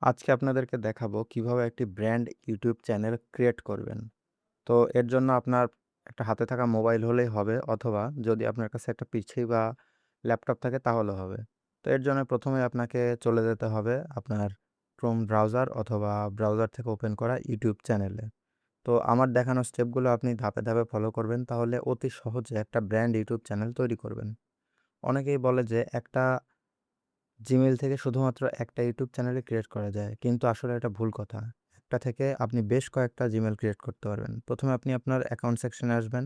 আজকে আপনাদেরকে দেখাবো কিভাবে একটি ব্র্যান্ড ইউটিউব চ্যানেল ক্রিয়েট করবেন। তো এর জন্য আপনার একটা হাতে থাকা মোবাইল হলেই হবে অথবা যদি আপনার কাছে একটা পিসি বা ল্যাপটপ থাকে তাহলে হবে। তো এর জন্য ১ম এ আপনাকে চলে যেতে হবে আপনার ক্রোম ব্রাউজার অথবা ব্রাউজার থেকে ওপেন করা ইউটিউব চ্যানেলে। তো আমার দেখানো স্টেপগুলো আপনি ধাপে, ধাপে ফলো করবেন তাহলে অতি সহজে একটা ব্র্যান্ড ইউটিউব চ্যানেল তৈরি করবেন। অনেকেই বলে যে একটা জিমেইল থেকে শুধুমাত্র একটা ইউটিউব চ্যানেলই ক্রিয়েট করা যায়। কিন্তু আসলে এটা ভুল কথা। একটা থেকে আপনি বেশ কয়েকটা জিমেইল ক্রিয়েট করতে পারবেন। ১ম এ আপনি আপনার অ্যাকাউন্ট সেকশনে আসবেন।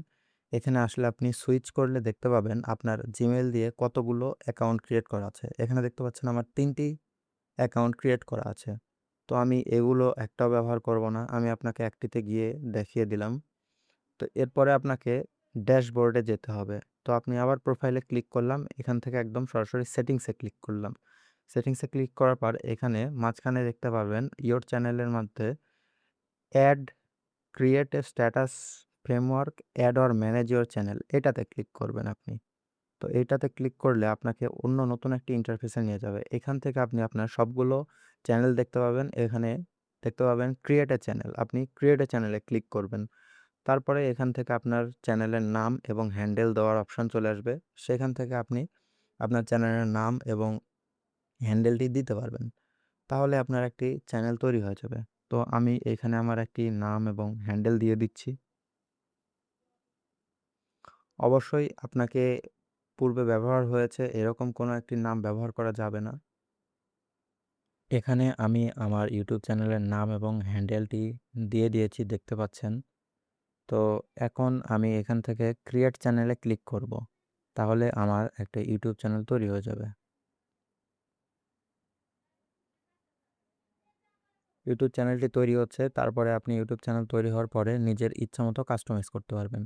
এখানে আসলে আপনি সুইচ করলে দেখতে পাবেন আপনার জিমেইল দিয়ে কতগুলো অ্যাকাউন্ট ক্রিয়েট করা আছে। এখানে দেখতে পাচ্ছেন আমার ৩ টি অ্যাকাউন্ট ক্রিয়েট করা আছে। তো আমি এগুলো একটাও ব্যবহার করব না। আমি আপনাকে একটিতে গিয়ে দেখিয়ে দিলাম। তো এরপরে আপনাকে ড্যাশবোর্ডে যেতে হবে। তো আপনি আবার প্রোফাইলে ক্লিক করলাম। এখান থেকে একদম সরাসরি সেটিংসে ক্লিক করলাম। সেটিংসে ক্লিক করার পর এখানে মাঝখানে দেখতে পারবেন ইওর চ্যানেলের মধ্যে add create a status framework add or manage your channel এটাতে ক্লিক করবেন আপনি। তো এইটাতে ক্লিক করলে আপনাকে অন্য নতুন একটি ইন্টারফেসে নিয়ে যাবে। এখান থেকে আপনি আপনার সবগুলো চ্যানেল দেখতে পাবেন। এখানে দেখতে পাবেন ক্রিয়েট এ চ্যানেল। আপনি ক্রিয়েট এ চ্যানেলে ক্লিক করবেন। তারপরে এখান থেকে আপনার চ্যানেলের নাম এবং হ্যান্ডেল দেওয়ার অপশন চলে আসবে। সেখান থেকে আপনি আপনার চ্যানেলের নাম এবং হ্যান্ডেলটি দিতে পারবেন। তাহলে আপনার একটি চ্যানেল তৈরি হয়ে যাবে। তো আমি এখানে আমার একটি নাম এবং হ্যান্ডেল দিয়ে দিচ্ছি। অবশ্যই আপনাকে পূর্বে ব্যবহার হয়েছে এরকম কোনো একটি নাম ব্যবহার করা যাবে না। এখানে আমি আমার ইউটিউব চ্যানেলের নাম এবং হ্যান্ডেলটি দিয়ে দিয়েছি দেখতে পাচ্ছেন। তো এখন আমি এখান থেকে ক্রিয়েট চ্যানেলে ক্লিক করব। তাহলে আমার একটা ইউটিউব চ্যানেল তৈরি হয়ে যাবে। ইউটিউব চ্যানেলটি তৈরি হচ্ছে, তারপরে আপনি ইউটিউব চ্যানেল তৈরি হওয়ার পরে নিজের ইচ্ছামতো কাস্টমাইজ করতে পারবেন।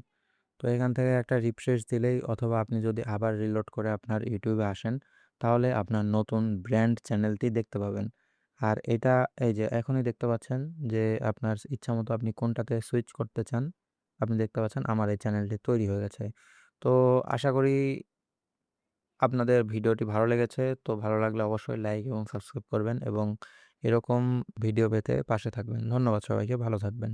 তো এখান থেকে একটা রিফ্রেশ দিলেই অথবা আপনি যদি আবার রিলোড করে আপনার ইউটিউবে আসেন, তাহলে আপনার নতুন ব্র্যান্ড চ্যানেলটি দেখতে পাবেন। আর এটা এই যে এখনই দেখতে পাচ্ছেন যে আপনার ইচ্ছামতো আপনি কোনটাতে সুইচ করতে চান, আপনি দেখতে পাচ্ছেন আমার এই চ্যানেলটি তৈরি হয়ে গেছে। তো আশা করি আপনাদের ভিডিওটি ভালো লেগেছে। তো ভালো লাগলে অবশ্যই লাইক এবং সাবস্ক্রাইব করবেন এবং এরকম ভিডিও পেতে পাশে থাকবেন। ধন্যবাদ সবাইকে, ভালো থাকবেন।